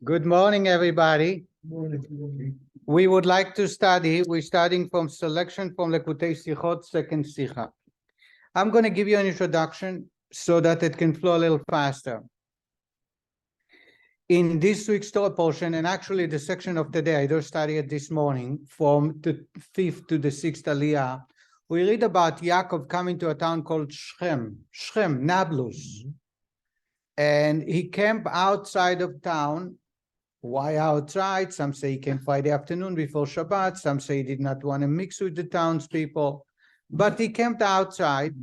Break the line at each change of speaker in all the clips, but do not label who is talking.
Good morning, everybody. We would like to study. We're studying from selection from Likutei Sichos, second Sicha. I'm going to give you an introduction so that it can flow a little faster. In this week's Torah portion, and actually the section of the day, I just studied it this morning, from the 5th to the 6th Aliyah, we read about Yaakov coming to a town called Shechem, Nablus. And he camped outside of town. Why outside? Some say he came Friday afternoon before Shabbat. Some say he did not want to mix with the townspeople. But he camped outside,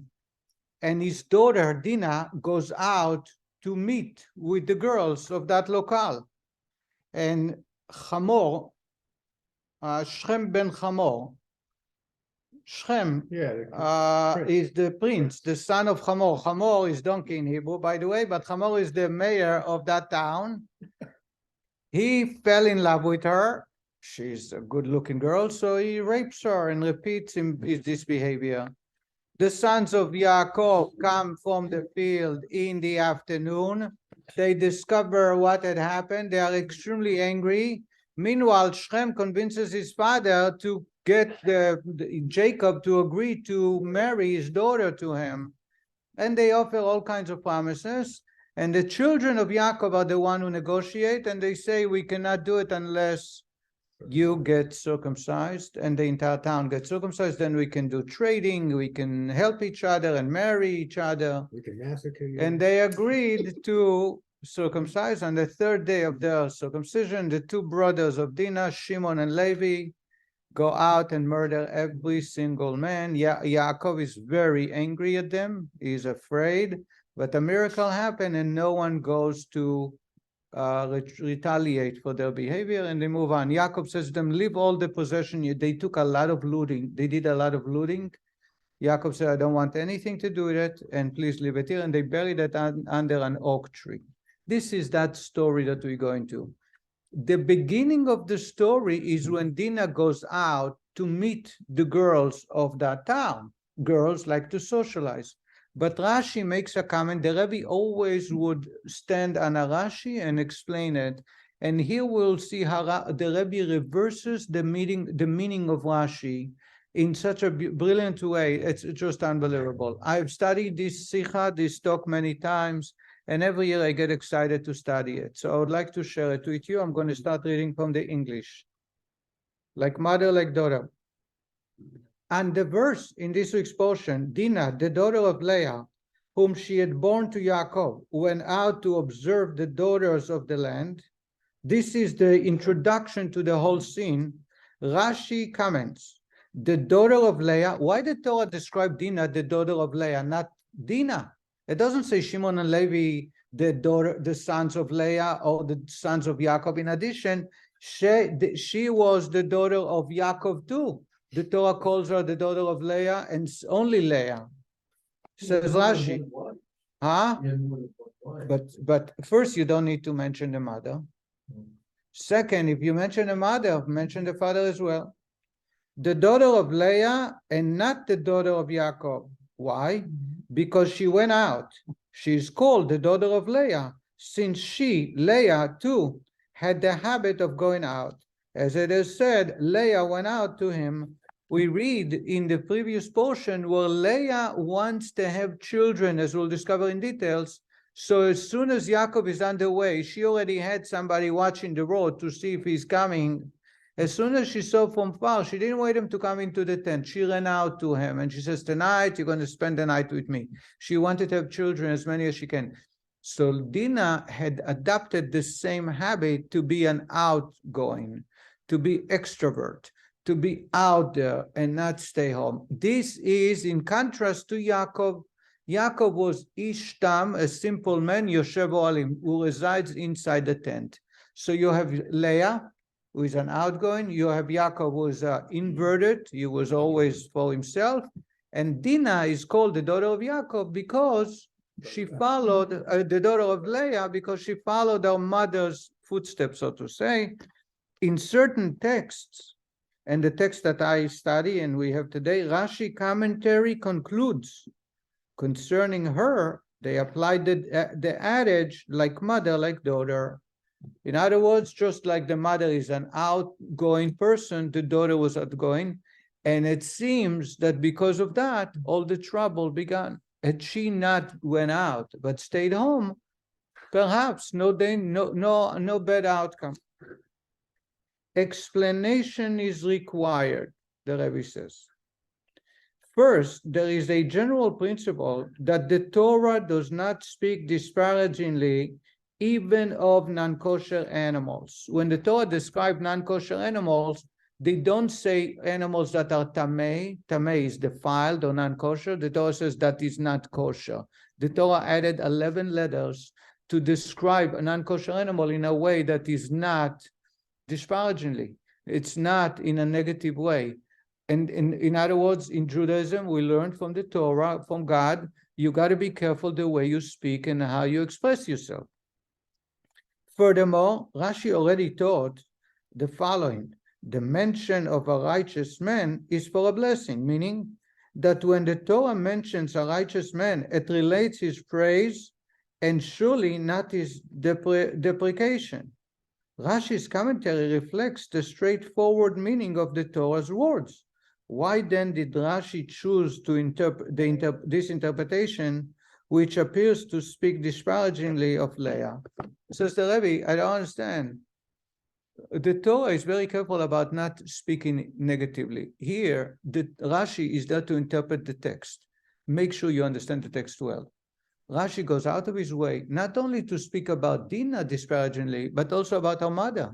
and his daughter, Dinah, goes out to meet with the girls of that locale. And Hamor, Shechem ben Hamor, Shechem is the prince, the son of Hamor. Hamor is donkey in Hebrew, by the way, but Hamor is the mayor of that town. He fell in love with her. She's a good-looking girl, so he rapes her and repeats this behavior. The sons of Yaakov come from the field in the afternoon. They discover what had happened. They are extremely angry. Meanwhile, Shechem convinces his father to get Jacob to agree to marry his daughter to him. And they offer all kinds of promises. And the children of Yaakov are the one who negotiate, and they say, we cannot do it unless you get circumcised and the entire town gets circumcised. Then we can do trading, we can help each other and marry each other.
We can massacre you.
And they agreed to circumcise. On the third day of their circumcision, the two brothers of Dinah, Shimon and Levi, go out and murder every single man. Yaakov is very angry at them. He's afraid. But a miracle happened, and no one goes to retaliate for their behavior, and they move on. Yaakov says to them, leave all the possession. They took a lot of looting. They did a lot of looting. Yaakov said, I don't want anything to do with it, and please leave it here. And they buried it under an oak tree. This is that story that we're going to. The beginning of the story is when Dinah goes out to meet the girls of that town. Girls like to socialize. But Rashi makes a comment. The Rabbi always would stand on a Rashi and explain it. And here we'll see how the Rabbi reverses the meaning of Rashi in such a brilliant way. It's just unbelievable. I've studied this Sikha, this talk many times, and every year I get excited to study it. So I would like to share it with you. I'm going to start reading from the English. Like mother, like daughter. And the verse in this week's portion, Dinah, the daughter of Leah, whom she had borne to Yaakov, went out to observe the daughters of the land. This is the introduction to the whole scene. Rashi comments, the daughter of Leah. Why did Torah describe Dinah, the daughter of Leah, not Dinah? It doesn't say Shimon and Levi, the sons of Leah, or the sons of Yaakov. In addition, she was the daughter of Yaakov too. The Torah calls her the daughter of Leah, and only Leah. Says Rashi. Huh? But first, you don't need to mention the mother. Second, if you mention the mother, mention the father as well. The daughter of Leah and not the daughter of Yaakov. Why? Because she went out. She is called the daughter of Leah, since she, Leah, too, had the habit of going out. As it is said, Leah went out to him. We read in the previous portion where Leah wants to have children, as we'll discover in details. So as soon as Yaakov is on the way, she already had somebody watching the road to see if he's coming. As soon as she saw from far, she didn't wait him to come into the tent. She ran out to him and she says, tonight, you're going to spend the night with me. She wanted to have children, as many as she can. So Dinah had adopted the same habit to be an outgoing, to be extrovert, to be out there and not stay home. This is in contrast to Yaakov. Yaakov was Ishtam, a simple man, Yoshev Ohalim, who resides inside the tent. So you have Leah, who is an outgoing. You have Yaakov, who is inverted. He was always for himself. And Dinah is called the daughter of Yaakov because she followed, the daughter of Leah, because she followed her mother's footsteps, so to say. In certain texts, and the text that I study and we have today, Rashi commentary concludes concerning her They applied the adage like mother, like daughter. In other words, just like the mother is an outgoing person, the daughter was outgoing. And it seems that because of that, all the trouble began. Had she not went out, but stayed home, perhaps no bad outcome. Explanation is required, the Rabbi says. First, there is a general principle that the Torah does not speak disparagingly even of non-kosher animals. When the Torah describes non-kosher animals, they don't say animals that are tamei. Tamei is defiled or non-kosher. The Torah says that is not kosher. The Torah added 11 letters to describe a non-kosher animal in a way that is not disparagingly. It's not in a negative way. And in other words, in Judaism, we learn from the Torah, from God, you got to be careful the way you speak and how you express yourself. Furthermore, Rashi already taught the following: the mention of a righteous man is for a blessing, meaning that when the Torah mentions a righteous man, it relates his praise and surely not his deprecation. Rashi's commentary reflects the straightforward meaning of the Torah's words. Why then did Rashi choose to interpret this interpretation, which appears to speak disparagingly of Leah? Says the Rebbe, I don't understand. The Torah is very careful about not speaking negatively. Here, the Rashi is there to interpret the text. Make sure you understand the text well. Rashi goes out of his way not only to speak about Dinah disparagingly, but also about her mother.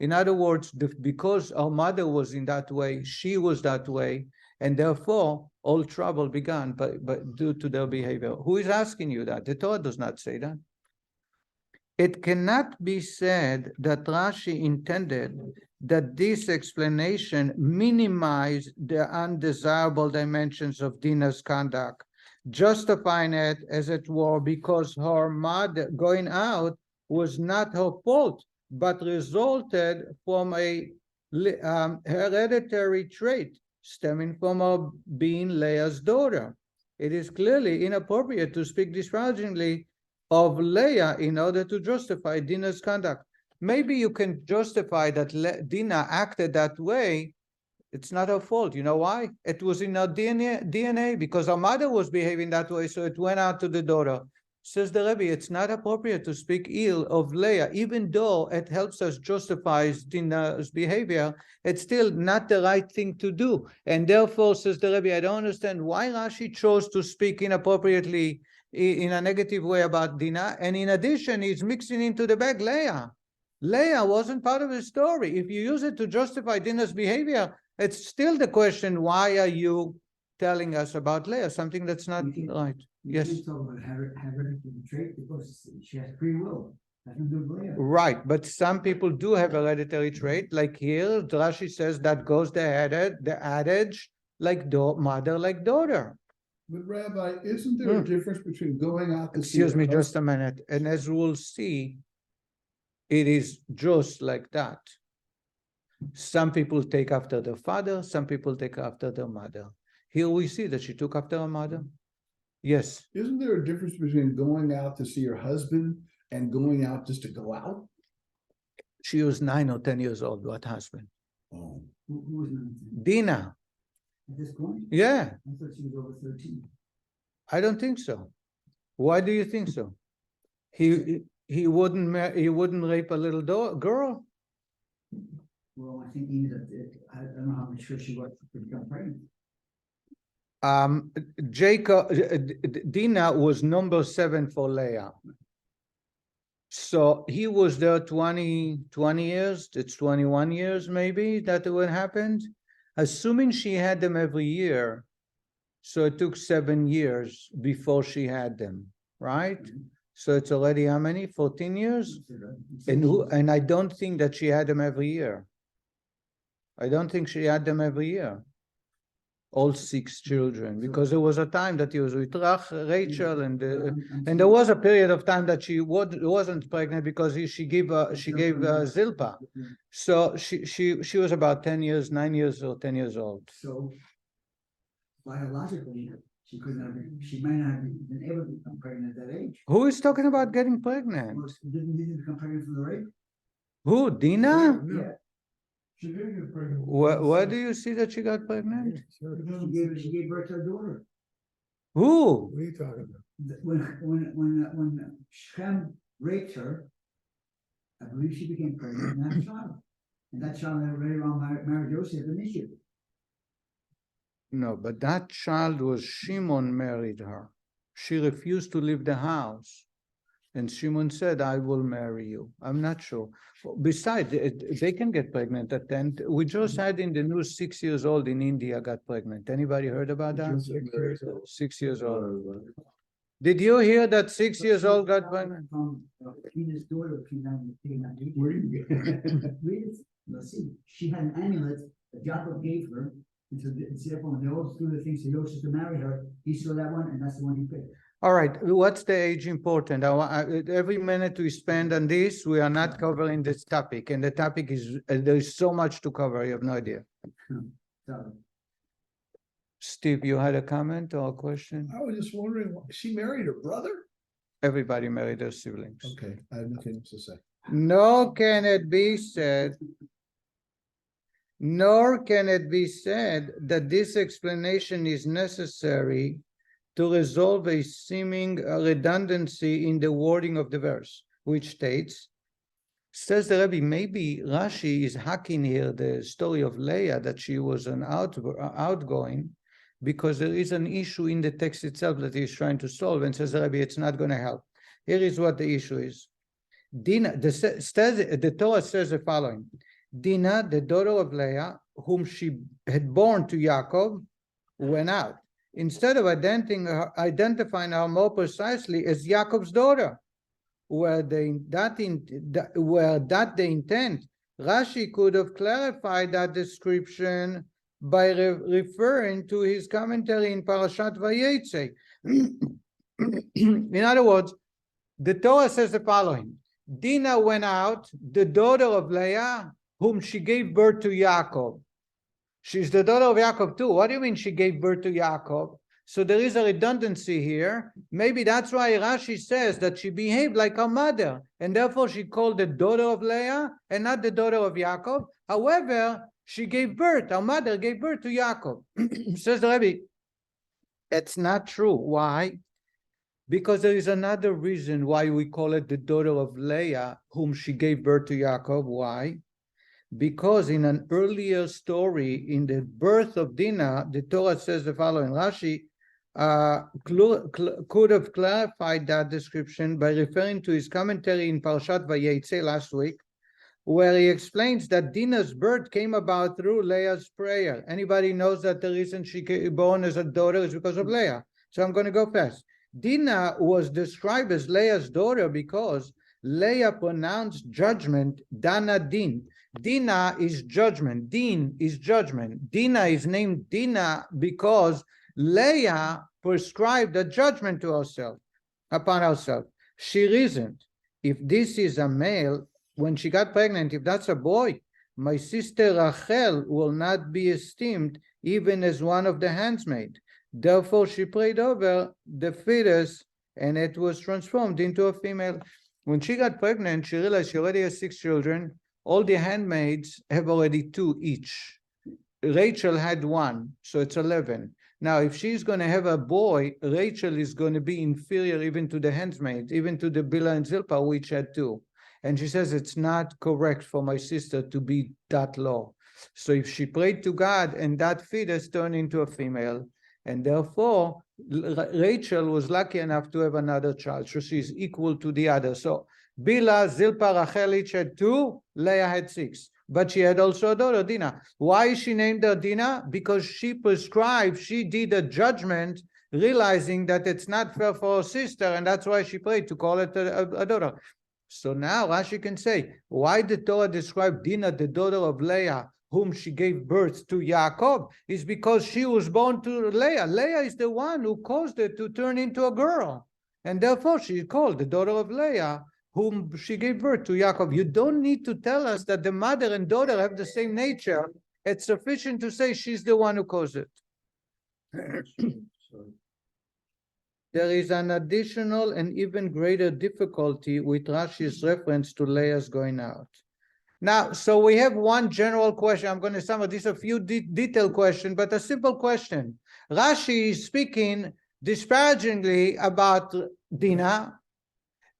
In other words, because our mother was in that way, she was that way, and therefore all trouble began but due to their behavior. Who is asking you that? The Torah does not say that. It cannot be said that Rashi intended that this explanation minimized the undesirable dimensions of Dinah's conduct, justifying it, as it were, because her mother going out was not her fault, but resulted from a hereditary trait stemming from her being Leah's daughter. It is clearly inappropriate to speak disparagingly of Leah in order to justify Dinah's conduct. Maybe you can justify that Dinah acted that way. It's not her fault. You know why? It was in her DNA because her mother was behaving that way, so it went out to the daughter. Says the Rebbe, it's not appropriate to speak ill of Leah, even though it helps us justify Dinah's behavior. It's still not the right thing to do. And therefore, says the Rebbe, I don't understand why Rashi chose to speak inappropriately in a negative way about Dinah. And in addition, he's mixing into the bag Leah. Leah wasn't part of the story. If you use it to justify Dinah's behavior, it's still the question, why are you telling us about Leah, something that's not right? Yes.
You talk about hereditary trait because she has free will.
Right, but some people do have hereditary trait. Like here, Rashi says that goes the adage, like mother, like daughter.
But Rabbi, isn't there a difference between going out to
Excuse me just a minute. And as we'll see, it is just like that. Some people take after their father, some people take after their mother. Here we see that she took after her mother. Yes.
Isn't there a difference between going out to see your husband and going out just to go out?
She was 9 or 10 years old. What husband?
Oh.
Who was 19?
Dinah.
At this point?
Yeah.
I thought she was over 13.
I don't think so. Why do you think so? He wouldn't rape a little girl?
Well, I think either I don't know how mature she was to become pregnant.
Dinah was number 7 for Leah. So he was there 20 years, it's 21 years maybe that what happened. Assuming she had them every year, so it took 7 years before she had them, right? Mm-hmm. So it's already how many? 14 years? And I don't think that she had them every year. I don't think she had them every year. All 6 children, because there was a time that he was with Rachel, and there was a period of time that she wasn't pregnant because she gave Zilpah. So she was about 10 years, 9 years or 10 years old.
So biologically, she couldn't have been, she might not have been able to become pregnant at that age.
Who is talking about getting pregnant?
Well, didn't become pregnant from the rape?
Who, Dina?
Yeah.
She did get pregnant.
Where do you see that she got pregnant?
She gave birth to a daughter.
Who?
What are you talking about?
When Shem raped her, I believe she became pregnant and had a child. And that child had already around married Joseph an issue.
No, but that child was Shimon married her. She refused to leave the house. And Shimon said, I will marry you. I'm not sure. Besides, they can get pregnant at 10. We just had in the news 6 years old in India got pregnant. Anybody heard about that? 6 years old. Did you hear that 6 years old got pregnant?
From Peter's daughter came down and
Where do you get?
read it. Let's see. She had an amulet that Jacob gave her. And so therefore, when they all do the things to Joseph to marry her, he saw that one, and that's the one he picked.
All right, what's the age important? Every minute we spend on this, we are not covering this topic. And the topic is, there's so much to cover, you have no idea.
So,
Steve, you had a comment or a question?
I was just wondering, she married her brother?
Everybody married their siblings.
Okay, I have nothing else to say.
Nor can it be said that this explanation is necessary to resolve a seeming redundancy in the wording of the verse, which states, says the Rabbi, maybe Rashi is hacking here the story of Leah, that she was an outgoing, because there is an issue in the text itself that he's trying to solve, and says the Rabbi, it's not going to help. Here is what the issue is. Dinah, the Torah says the following: Dinah, the daughter of Leah, whom she had born to Yaakov, went out. Instead of identifying her more precisely as Yaakov's daughter, where the intent, Rashi could have clarified that description by referring to his commentary in Parashat Vayetze. In other words, the Torah says the following: Dinah went out, the daughter of Leah, whom she gave birth to Yaakov. She's the daughter of Yaakov too. What do you mean she gave birth to Yaakov? So there is a redundancy here. Maybe that's why Rashi says that she behaved like her mother, and therefore she called the daughter of Leah and not the daughter of Yaakov. However, she gave birth, her mother gave birth to Yaakov. Says the Rabbi, it's not true. Why? Because there is another reason why we call it the daughter of Leah, whom she gave birth to Yaakov. Why? Because in an earlier story, in the birth of Dinah, the Torah says the following. Rashi could have clarified that description by referring to his commentary in Parashat Vayetze last week, where he explains that Dinah's birth came about through Leah's prayer. Anybody knows that the reason she was born as a daughter is because of Leah. So I'm going to go fast. Dinah was described as Leah's daughter because Leah pronounced judgment, Dana Din. Dinah is judgment. Din is judgment. Dinah is named Dinah because Leah prescribed a judgment to herself, upon herself. She reasoned, if this is a male, when she got pregnant, if that's a boy, my sister Rachel will not be esteemed even as one of the handmaids. Therefore, she prayed over the fetus, and it was transformed into a female. When she got pregnant, she realized she already has 6 children. All the handmaids have already 2 each. Rachel had 1, so it's 11. Now, if she's going to have a boy, Rachel is going to be inferior even to the handmaids, even to the Bilhah and Zilpah, which had 2. And she says, it's not correct for my sister to be that low. So if she prayed to God and that fetus turned into a female, and therefore Rachel was lucky enough to have another child, so she's equal to the other. So Bilhah, Zilpah, Rachel each had 2, Leah had 6. But she had also a daughter, Dinah. Why is she named her Dinah? Because she prescribed, she did a judgment, realizing that it's not fair for her sister, and that's why she prayed to call it a daughter. So now Rashi can say, why the Torah described Dinah, the daughter of Leah, whom she gave birth to Yaakov, is because she was born to Leah. Leah is the one who caused it to turn into a girl. And therefore she is called the daughter of Leah, whom she gave birth to Yaakov. You don't need to tell us that the mother and daughter have the same nature. It's sufficient to say she's the one who caused it. There is an additional and even greater difficulty with Rashi's reference to Leah's going out. Now, so we have one general question. I'm going to sum up this a few detailed questions, but a simple question. Rashi is speaking disparagingly about Dinah,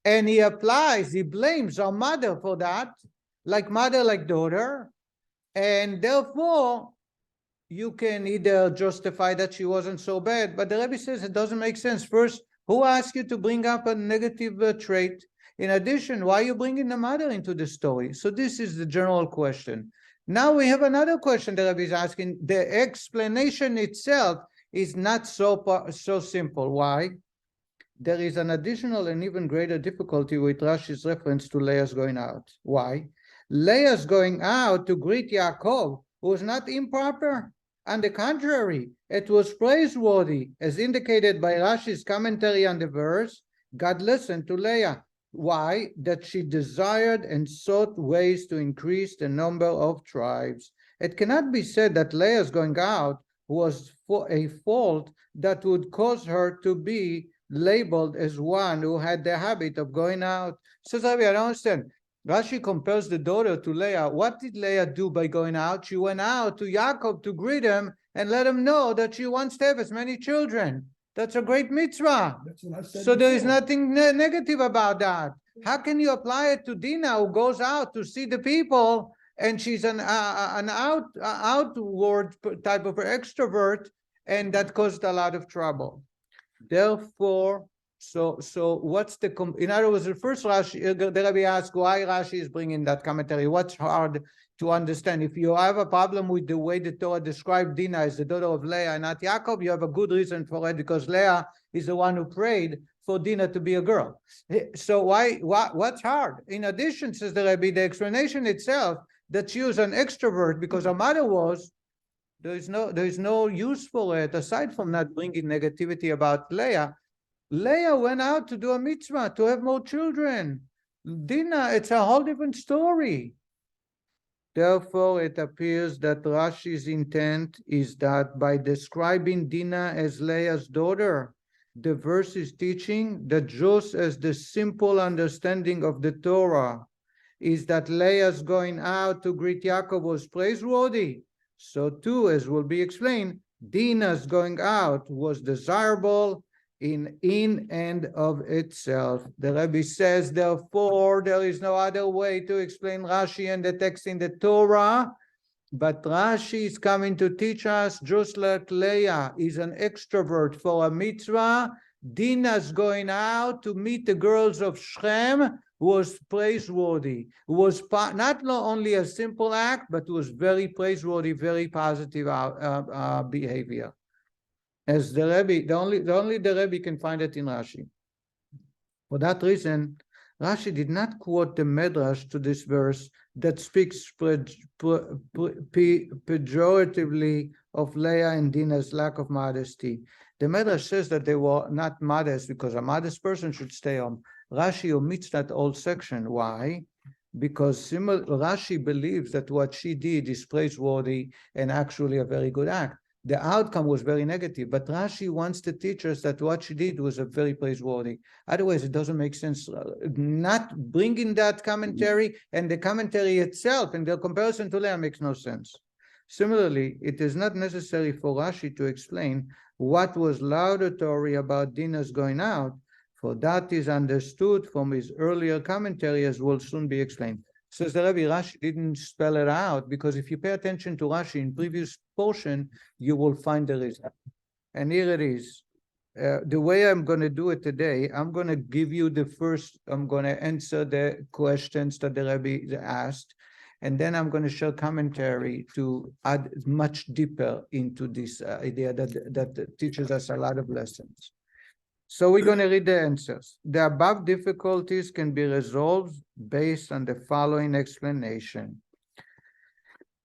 and he blames our mother for that, like mother, like daughter, and therefore you can either justify that she wasn't so bad, but the Rebbe says it doesn't make sense. First, who asked you to bring up a negative trait? In addition, why are you bringing the mother into the story? So this is the general question. Now we have another question the Rebbe is asking. The explanation itself is not so simple. Why? There is an additional and even greater difficulty with Rashi's reference to Leah's going out. Why? Leah's going out to greet Yaakov was not improper. On the contrary, it was praiseworthy, as indicated by Rashi's commentary on the verse. God listened to Leah. Why? That she desired and sought ways to increase the number of tribes. It cannot be said that Leah's going out was for a fault that would cause her to be labeled as one who had the habit of going out. So, Rabbi, I don't understand. Rashi compares the daughter to Leah. What did Leah do by going out? She went out to Yaakov to greet him and let him know that she wants to have as many children. That's a great mitzvah.
That's what I said
So there is
before.
nothing negative about that. How can you apply it to Dinah, who goes out to see the people, and she's an outward type of extrovert, and that caused a lot of trouble. Therefore, so what's the, in other words, the first Rashi, the Rabbi asked why Rashi is bringing that commentary. What's hard to understand? If you have a problem with the way the Torah described Dinah as the daughter of Leah and not Yaakov, you have a good reason for it, because Leah is the one who prayed for Dinah to be a girl. So what's hard? In addition, says the Rabbi, the explanation itself that she was an extrovert because her mother was, there is no use for it aside from not bringing negativity about Leah. Leah went out to do a mitzvah, to have more children. Dinah, it's a whole different story. Therefore, it appears that Rashi's intent is that by describing Dinah as Leah's daughter, the verse is teaching that just as the simple understanding of the Torah is that Leah's going out to greet Yaakov was praiseworthy, so too, as will be explained, Dinah's going out was desirable in and of itself. The Rabbi says, therefore, there is no other way to explain Rashi and the text in the Torah, but Rashi is coming to teach us, just like Leah is an extrovert for a mitzvah, Dinah's going out to meet the girls of Shechem was praiseworthy. It was not only a simple act, but was very praiseworthy, very positive behavior. As the Rebbe, the only the Rebbe can find it in Rashi. For that reason, Rashi did not quote the Medrash to this verse that speaks pejoratively of Leah and Dinah's lack of modesty. The Medrash says that they were not modest because a modest person should stay home. Rashi omits that whole section. Why? Because Rashi believes that what she did is praiseworthy and actually a very good act. The outcome was very negative, but Rashi wants to teach us that what she did was a very praiseworthy. Otherwise, it doesn't make sense not bringing that commentary, and the commentary itself and the comparison to Leah makes no sense. Similarly, it is not necessary for Rashi to explain what was laudatory about Dinah's going out, for that is understood from his earlier commentary, as will soon be explained. Says the Rabbi, Rashi didn't spell it out, because if you pay attention to Rashi in previous portion, you will find the reason. And here it is. The way I'm going to do it today, I'm going to give you I'm going to answer the questions that the Rabbi asked, and then I'm going to share commentary to add much deeper into this idea that teaches us a lot of lessons. So we're going to read the answers. The above difficulties can be resolved based on the following explanation.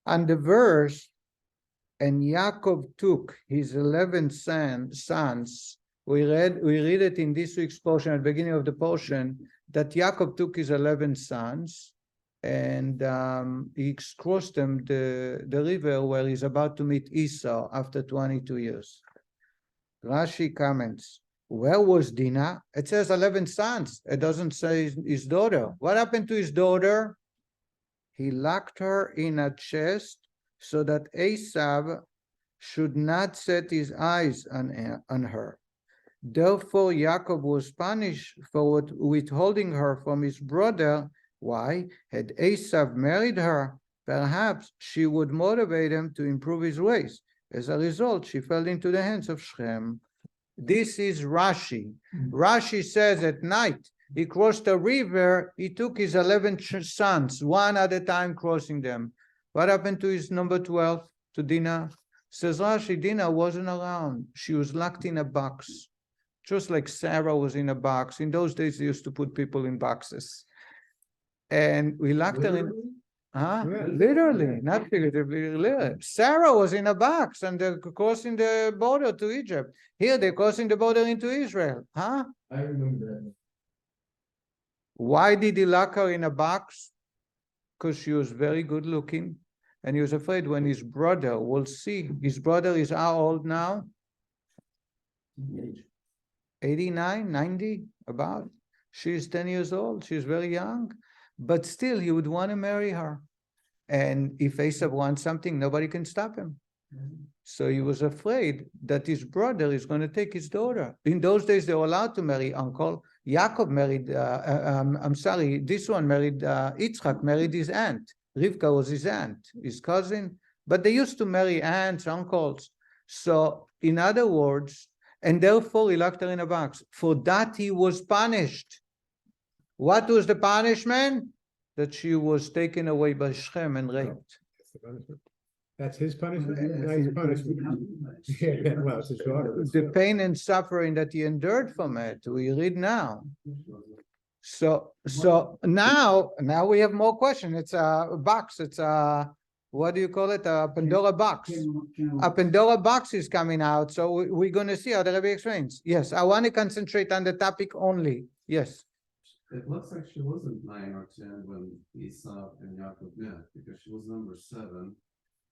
On the verse, and Yaakov took his 11 sons, we read it in this week's portion, at the beginning of the portion, that Yaakov took his 11 sons, and he crossed them the river where he's about to meet Esau after 22 years. Rashi comments, where was Dinah? It says 11 sons. It doesn't say his daughter. What happened to his daughter? He locked her in a chest so that Esav should not set his eyes on her. Therefore, Jacob was punished for withholding her from his brother. Why? Had Esav married her, perhaps she would motivate him to improve his ways. As a result, she fell into the hands of Shem. This is Rashi. Rashi says at night, he crossed the river, he took his 11 sons, one at a time crossing them. What happened to his number 12, to Dinah? Says Rashi, Dinah wasn't around. She was locked in a box. Just like Sarah was in a box. In those days, they used to put people in boxes. And we locked her in... Huh?
Yeah.
Literally, not figuratively. Literally. Sarah was in a box and they're crossing the border to Egypt. Here they're crossing the border into Israel. Huh?
I remember that.
Why did he lock her in a box? Because she was very good looking. And he was afraid when his brother will see. His brother is how old now? 89, 90, about. She's 10 years old. She's very young. But still, he would want to marry her. And if Esav wants something, nobody can stop him. So he was afraid that his brother is going to take his daughter. In those days, they were allowed to marry uncle. Yaakov married, this one married, Yitzchak married his aunt. Rivka was his aunt, his cousin. But they used to marry aunts, uncles. So, in other words, and therefore he locked her in a box. For that he was punished. What was the punishment? That she was taken away by Shem and raped.
That's his punishment? No, he's punished. Yeah, well, it's his daughter.
The pain and suffering that he endured from it, we read now. So now we have more questions. It's a box. It's a, what do you call it? A Pandora box. A Pandora box is coming out. So we're going to see how the Rabbi explains. Yes, I want to concentrate on the topic only. Yes.
It looks like she wasn't 9 or 10 when Esau and Yaakov met, because she was number 7,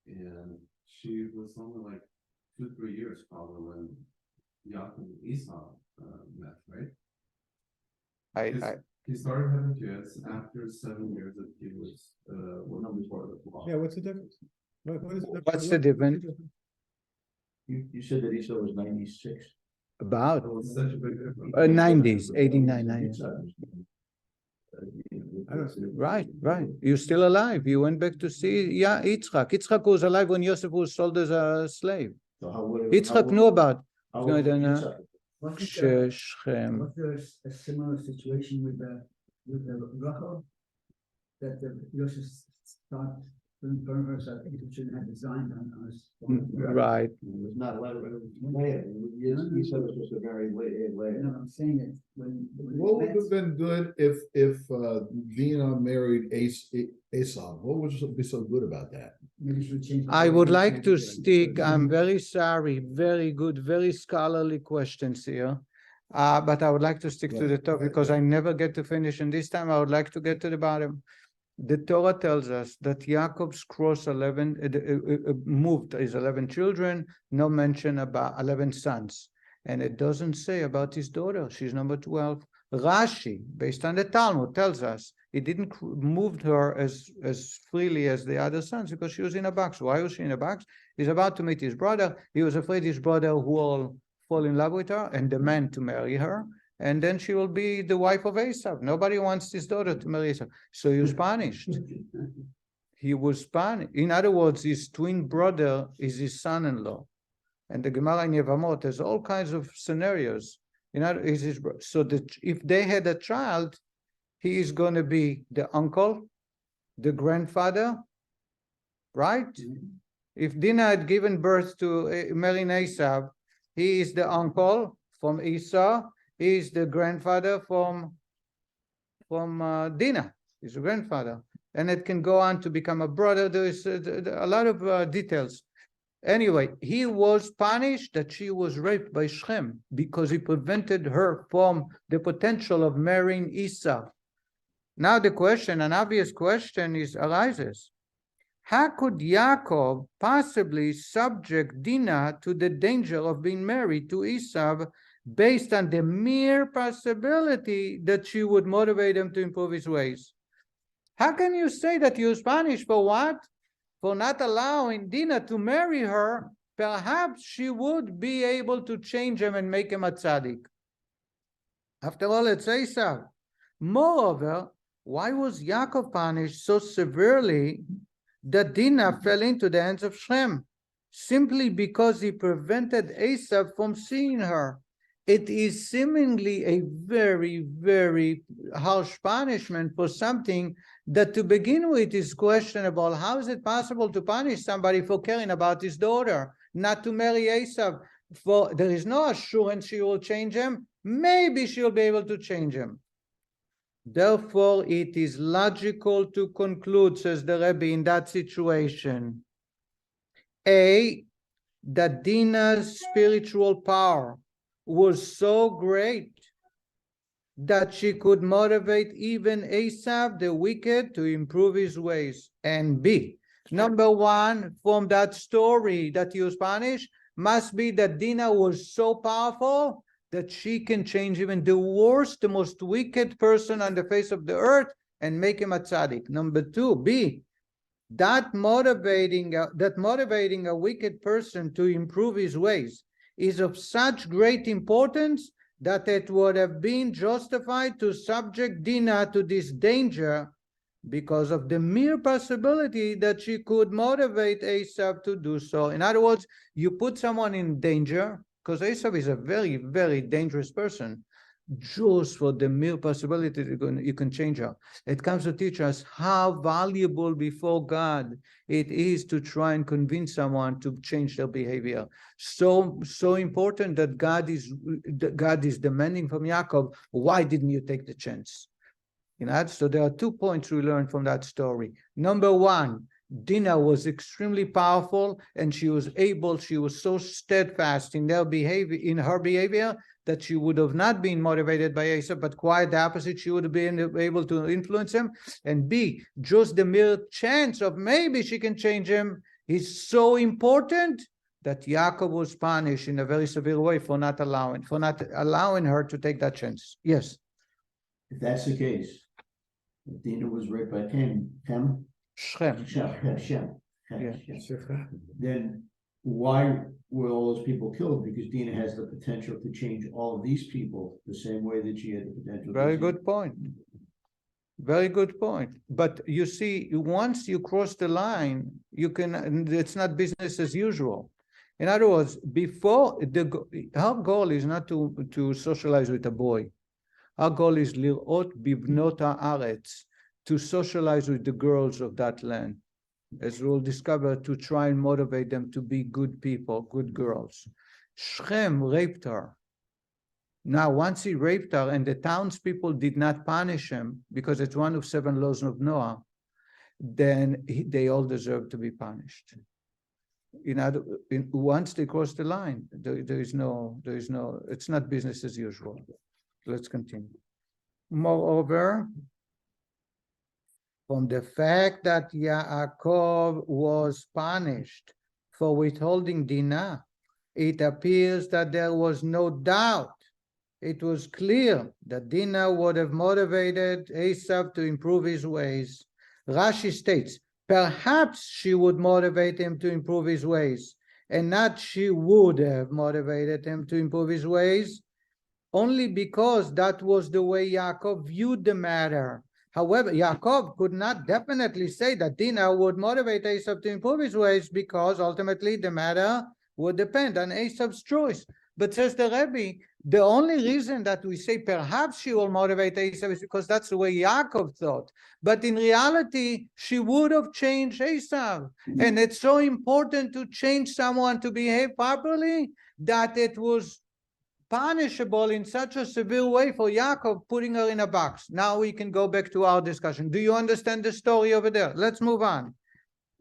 and she was only like 2-3 years probably when Yaakov and Esau met, right? He started having kids after 7 years that he was number 4 of the law.
Yeah, what's the difference? What is the difference?
What's the difference?
You said that Esau was 96.
About
It was such a big difference.
90s, 89, 90s.
I don't see it.
Right. You're still alive. You went back to see Yitzchak. Yitzchak was alive when Yosef was sold as a slave.
So how would
Yitzchak knew about
how would Yitzchak-
Shechem.
Was there a similar situation with the Rachel? That the Yosef thought burn her, so it shouldn't have designed on us.
Right.
It was not a letter, it was later. Esau was supposed to marry later.
No, I'm saying that when.
What would have been good if Dinah married Esau? What would be so good about that?
Maybe she would change.
I would like to stick, I'm very sorry, very good, very scholarly questions here. But I would like to stick to the top because I never get to finish. And this time I would like to get to the bottom. The Torah tells us that Jacob's cross 11, moved his 11 children, no mention about 11 sons. And it doesn't say about his daughter. She's number 12. Rashi, based on the Talmud, tells us he didn't move her as freely as the other sons because she was in a box. Why was she in a box? He's about to meet his brother. He was afraid his brother will fall in love with her and demand to marry her. And then she will be the wife of Esav. Nobody wants his daughter to marry Esav. So he was punished. He was punished. In other words, his twin brother is his son-in-law. And the Gemara in Yevamot has all kinds of scenarios. So that if they had a child, he is going to be the uncle, the grandfather, right? If Dinah had given birth to Mary and Esav, he is the uncle from Esau. He is the grandfather from Dinah. He's a grandfather. And it can go on to become a brother. There is a lot of details. Anyway, he was punished that she was raped by Shem because he prevented her from the potential of marrying Esau. Now the question, an obvious question arises. how could Yaakov possibly subject Dinah to the danger of being married to Esau based on the mere possibility that she would motivate him to improve his ways? How can you say that he was punished for what? For not allowing Dinah to marry her. Perhaps she would be able to change him and make him a tzaddik. After all, it's Esau. Moreover, why was Yaakov punished so severely that Dinah fell into the hands of Shem? Simply because he prevented Esau from seeing her. It is seemingly a very, very harsh punishment for something that to begin with is questionable. How is it possible to punish somebody for caring about his daughter, not to marry Esau? For there is no assurance she will change him. Maybe she'll be able to change him. Therefore, it is logical to conclude, says the Rabbi, in that situation, A, that Dinah's spiritual power was so great that she could motivate even Esau, the wicked, to improve his ways. And B, number one, from that story that he was punished, must be that Dinah was so powerful that she can change even the worst, the most wicked person on the face of the earth and make him a tzaddik. Number two, B, that motivating a wicked person to improve his ways is of such great importance that it would have been justified to subject Dinah to this danger because of the mere possibility that she could motivate Esau to do so. In other words, you put someone in danger, because Esau is a very, very dangerous person, just for the mere possibility that you can change her. It comes to teach us how valuable before God it is to try and convince someone to change their behavior. So important that God is demanding from Yaakov, why didn't you take the chance? So there are 2 points we learn from that story. Number one, Dinah was extremely powerful, and she was so steadfast in her behavior that she would have not been motivated by Esau, but quite the opposite. She would have been able to influence him. And B, just the mere chance of maybe she can change him is so important that Yaakov was punished in a very severe way for not allowing her to take that chance. Yes.
If that's the case, if Dinah was raped by Shem, then why were all those people killed? Because Dinah has the potential to change all of these people the same way that she had the potential.
Very good point. Very good point. But you see, once you cross the line, it's not business as usual. In other words, our goal is not to socialize with a boy. Our goal is lirot bibnot haaretz, to socialize with the girls of that land, as we'll discover, to try and motivate them to be good people, good girls. Shem raped her. Now, once he raped her and the townspeople did not punish him, because it's one of 7 laws of Noah, then they all deserve to be punished. Once they cross the line, it's not business as usual. Let's continue. Moreover, from the fact that Yaakov was punished for withholding Dinah, it appears that there was no doubt. It was clear that Dinah would have motivated Esau to improve his ways. Rashi states, perhaps she would motivate him to improve his ways, and not she would have motivated him to improve his ways, only because that was the way Yaakov viewed the matter. However, Yaakov could not definitely say that Dinah would motivate Esau to improve his ways, because ultimately the matter would depend on Esau's choice. But says the Rabbi, the only reason that we say perhaps she will motivate Esau is because that's the way Yaakov thought. But in reality, she would have changed Esau. And it's so important to change someone to behave properly that it was punishable in such a severe way for Yaakov putting her in a box. Now we can go back to our discussion. Do you understand the story over there? Let's move on.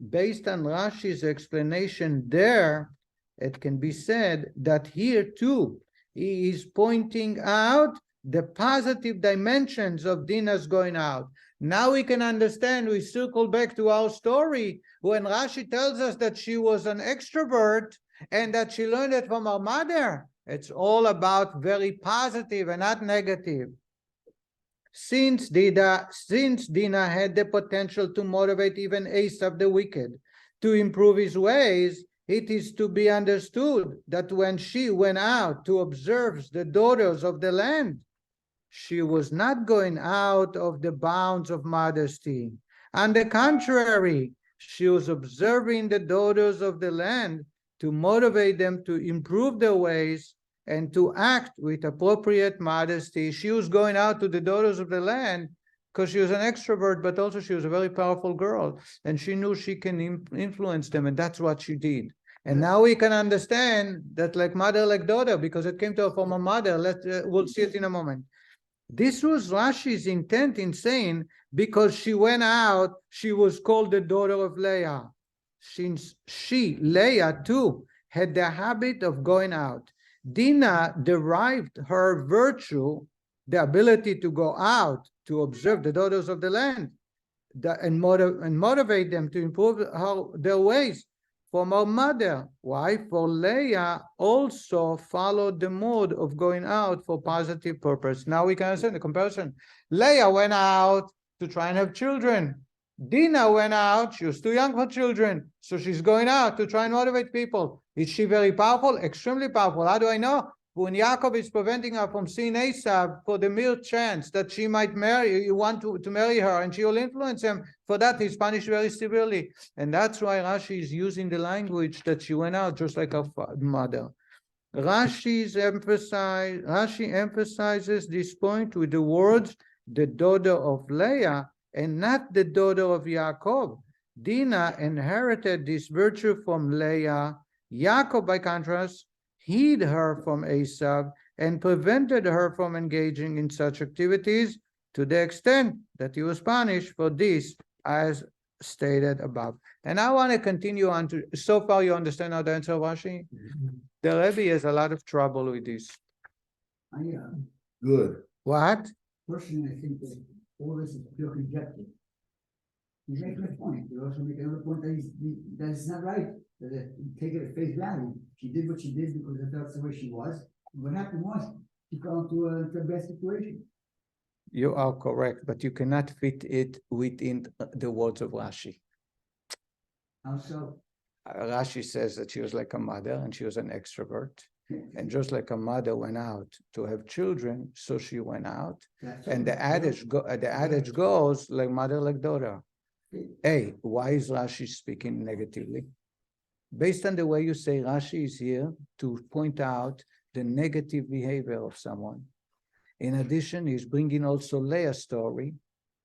Based on Rashi's explanation there, it can be said that here too, he is pointing out the positive dimensions of Dinah's going out. Now we can understand, we circle back to our story, when Rashi tells us that she was an extrovert and that she learned it from her mother. It's all about very positive and not negative. Since Dinah had the potential to motivate even Esav the wicked to improve his ways, it is to be understood that when she went out to observe the daughters of the land, she was not going out of the bounds of modesty. On the contrary, she was observing the daughters of the land to motivate them to improve their ways and to act with appropriate modesty. She was going out to the daughters of the land because she was an extrovert, but also she was a very powerful girl, and she knew she can influence them, and that's what she did. And now we can understand that like mother, like daughter, because it came to her from a mother. We'll see it in a moment. This was Rashi's intent in saying, because she went out, she was called the daughter of Leah. Since she, Leah too, had the habit of going out. Dinah derived her virtue, the ability to go out to observe the daughters of the land and motivate them to improve their ways from her mother. Why? For Leah also followed the mode of going out for positive purpose. Now we can understand the comparison. Leah went out to try and have children. Dinah went out, she was too young for children, so she's going out to try and motivate people. Is she very powerful? Extremely powerful. How do I know? When Yaakov is preventing her from seeing Esav for the mere chance that she might marry, you want to marry her and she will influence him, for that he's punished very severely. And that's why Rashi is using the language that she went out just like her mother. Rashi emphasizes this point with the words, the daughter of Leah, and not the daughter of Yaakov. Dinah inherited this virtue from Leah. Yaakov, by contrast, hid her from Esav and prevented her from engaging in such activities to the extent that he was punished for this, as stated above. And I want to continue on to, so far you understand how to answer Rashi? The Rebbe has a lot of trouble with this.
Good.
What?
Personally, I think that all this is pure conjecture. He's making a point. You also make another point that is not right. That take it at face value. She did what she did because that's the way she was. What happened was she fell into a bad situation.
You are correct, but you cannot fit it within the words of Rashi.
How so?
Rashi says that she was like a mother and she was an extrovert. And just like a mother went out to have children, so she went out. And the adage goes like mother, like daughter. Hey, why is Rashi speaking negatively? Based on the way you say, Rashi is here to point out the negative behavior of someone. In addition, he's bringing also Leah's story.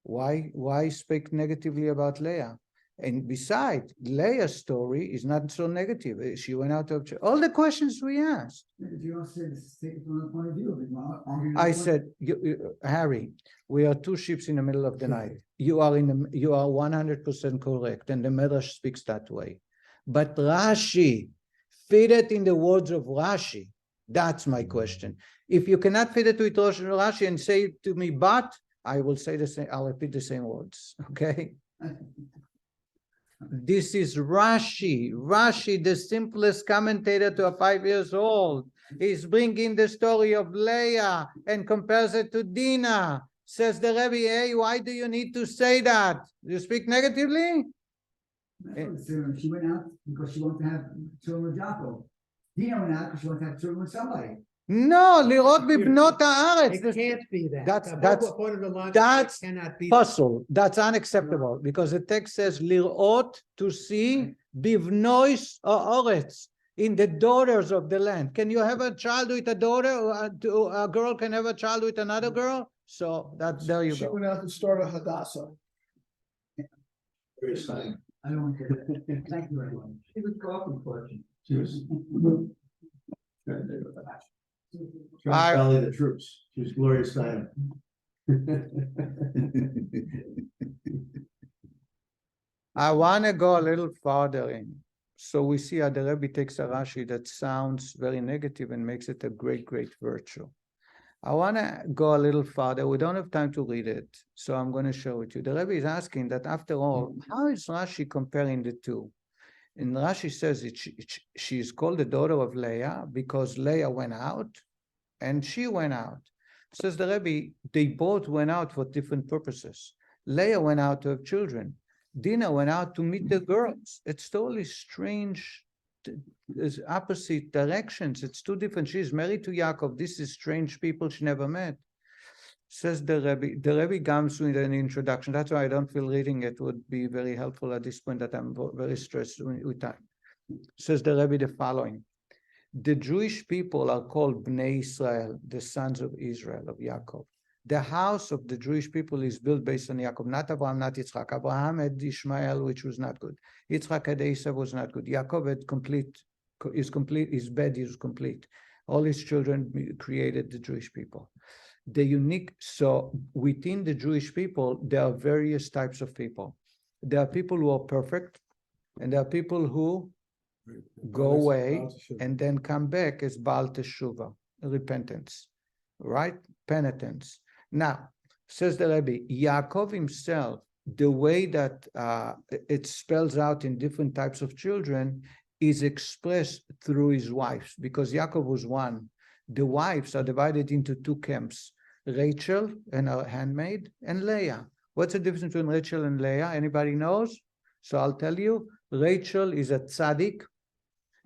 Why speak negatively about Leah? And besides, Leah's story is not so negative. She went out of all the questions we asked.
You also said take it from the point of view.
I said, Harry, we are two ships in the middle of the night. You are 100% correct, and the Medrash speaks that way. But Rashi, fit it in the words of Rashi. That's my question. If you cannot fit it with Rashi and say it to me, but I will say the same. I'll repeat the same words. Okay. This is Rashi. Rashi, the simplest commentator to a 5 years old, is bringing the story of Leah and compares it to Dinah. Says the Rabbi, hey, why do you need to say that? You speak negatively?
She went out because she wanted to have children with Jacob. Dinah went out because she wanted to have children with somebody.
No, lirot bibnot haaretz.
It can't be that.
That's
The point of the logic,
that's
it cannot be.
puzzle. That's unacceptable because the text says lirot, to see, bivnois haaretz, in the daughters of the land. Can you have a child with a daughter? Or a girl can have a child with another girl? So there you
She
go.
went out to start a Hadassah. Very exciting.
I don't want to. Thank you very much. It was coffee question.
Cheers. Trying to rally the troops. She was Gloria Steinem.
I want to go a little farther in. So we see how the Rebbe takes a Rashi that sounds very negative and makes it a great, great virtue. I want to go a little farther. We don't have time to read it, so I'm going to show it to you. The Rebbe is asking that after all, how is Rashi comparing the two? And Rashi says she is called the daughter of Leah because Leah went out and she went out. Says the Rebbe, they both went out for different purposes. Leah went out to have children. Dinah went out to meet the girls. It's totally strange. It's opposite directions. It's two different. She's married to Yaakov. This is strange people she never met. Says the Rebbe. The Rebbe comes with an introduction. That's why I don't feel reading it would be very helpful at this point that I'm very stressed with time. Says the Rebbe the following. The Jewish people are called Bnei Israel, the sons of Israel, of Yaakov. The house of the Jewish people is built based on Yaakov, not Abraham, not Yitzchak. Abraham had Ishmael, which was not good. Yitzchak had Esau, was not good. Yaakov had his bed is complete. All his children created the Jewish people. So within the Jewish people, there are various types of people. There are people who are perfect, and there are people who go away and then come back as Baal Teshuvah, repentance, right? Penitence. Now, says the Rebbe, Yaakov himself, the way that it spells out in different types of children is expressed through his wives, because Yaakov was one. The wives are divided into two camps, Rachel and her handmaid, and Leah. What's the difference between Rachel and Leah? Anybody knows? So I'll tell you, Rachel is a tzaddik,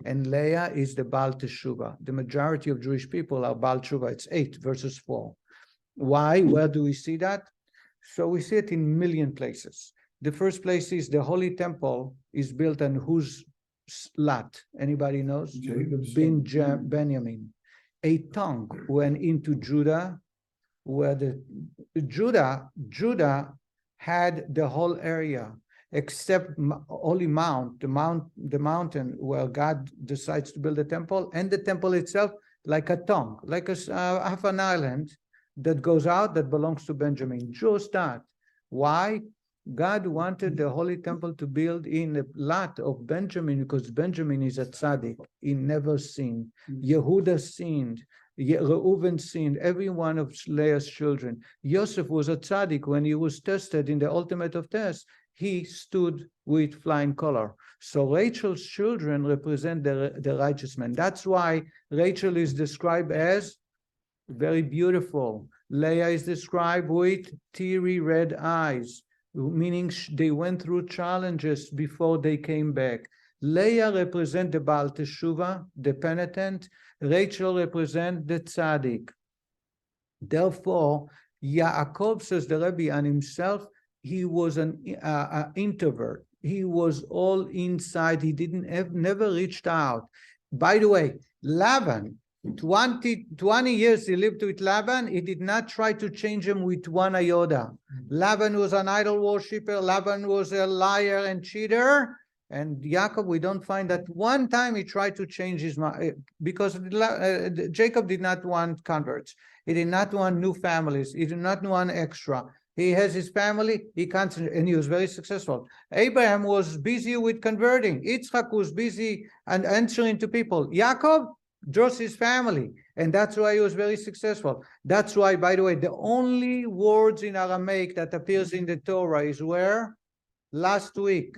and Leah is the Baal Teshuvah. The majority of Jewish people are Baal Teshuvah. It's 8 versus 4. Why? Where do we see that? So we see it in a million places. The first place is the Holy Temple is built on whose lot? Anybody knows?
Jacob's
Benjamin. A tongue went into Judah, where Judah had the whole area, except Holy Mount, the mountain where God decides to build a temple, and the temple itself, like a tongue, like half an island that goes out that belongs to Benjamin. Just that. Why? God wanted the Holy Temple to build in the lot of Benjamin because Benjamin is a tzaddik. He never sinned. Yehuda sinned. Reuven sinned. Every one of Leah's children. Yosef was a tzaddik. When he was tested in the ultimate of tests, he stood with flying color. So Rachel's children represent the righteous man. That's why Rachel is described as very beautiful. Leah is described with teary red eyes, meaning they went through challenges before they came back. Leah represents the Baal Teshuvah, the penitent. Rachel represents the tzaddik. Therefore, Yaakov, says the Rabbi, on himself, he was an introvert. He was all inside. He never reached out. By the way, Laban, 20 years he lived with Laban. He did not try to change him with one iota. Laban was an idol worshiper. Laban was a liar and cheater. And Yaakov, we don't find that one time he tried to change his mind, because Jacob did not want converts. He did not want new families. He did not want extra. He has his family, and he was very successful. Abraham was busy with converting. Yitzchak was busy and answering to people. Yaakov, just his family, and that's why he was very successful. That's why, by the way, the only words in Aramaic that appears in the Torah is where? Last week.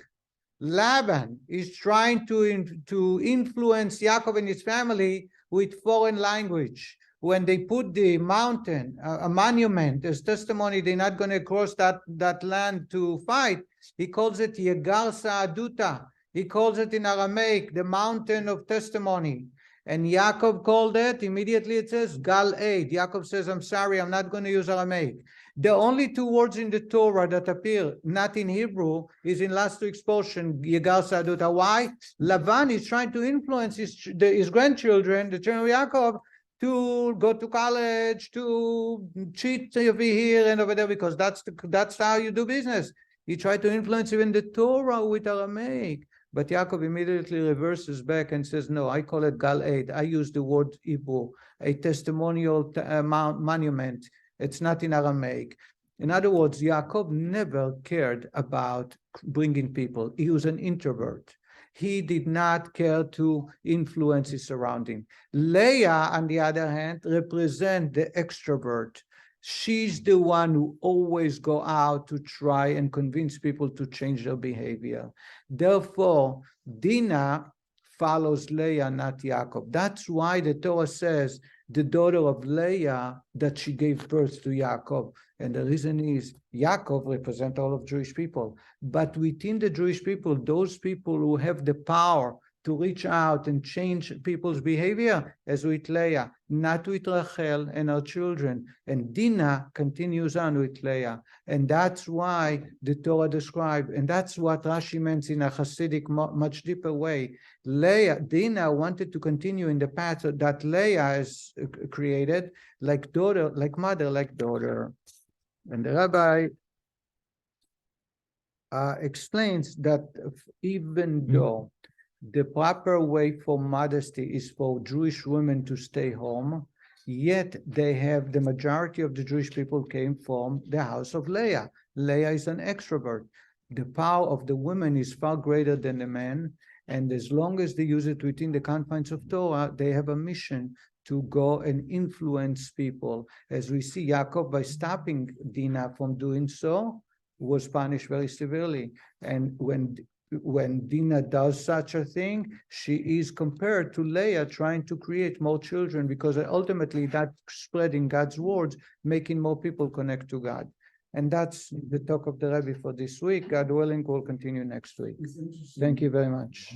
Laban is trying to influence Yaakov and his family with foreign language. When they put the mountain, a monument as testimony, they're not going to cross that land to fight. He calls it Yegar Sa'aduta. He calls it in Aramaic, the mountain of testimony. And Yaakov called it, immediately it says, Gal Eid. Yaakov says, I'm sorry, I'm not going to use Aramaic. The only two words in the Torah that appear not in Hebrew is in last week's portion, Yegar Sa'aduta. Why? Lavan is trying to influence his grandchildren, the children of Yaakov, to go to college, to cheat over here and over there, because that's how you do business. He tried to influence even the Torah with Aramaic. But Yaakov immediately reverses back and says, no, I call it Gal Eid. I use the word Hebrew, a testimonial monument. It's not in Aramaic. In other words, Yaakov never cared about bringing people. He was an introvert. he did not care to influence his surrounding. Leah, on the other hand, represents the extrovert. She's the one who always go out to try and convince people to change their behavior. Therefore, Dinah follows Leah, not Yaakov. That's why the Torah says the daughter of Leah that she gave birth to Yaakov. And the reason is Yaakov represents all of Jewish people. But within the Jewish people, those people who have the power to reach out and change people's behavior, as with Leah, not with Rachel and her children. And Dinah continues on with Leah. And that's why the Torah described, and that's what Rashi meant in a Hasidic, much deeper way. Dinah wanted to continue in the path that Leah has created, like daughter, like mother, like daughter. And the Rabbi explains that even though the proper way for modesty is for Jewish women to stay home, yet they have, the majority of the Jewish people came from the house of Leah. Leah is an extrovert. The power of the women is far greater than the men, and as long as they use it within the confines of Torah, they have a mission to go and influence people. As we see, Yaakov, by stopping Dinah from doing so, was punished very severely. And when Dinah does such a thing, she is compared to Leah trying to create more children, because ultimately that's spreading God's words, making more people connect to God. And that's the talk of the Rabbi for this week. God willing, we'll continue next week. Thank you very much.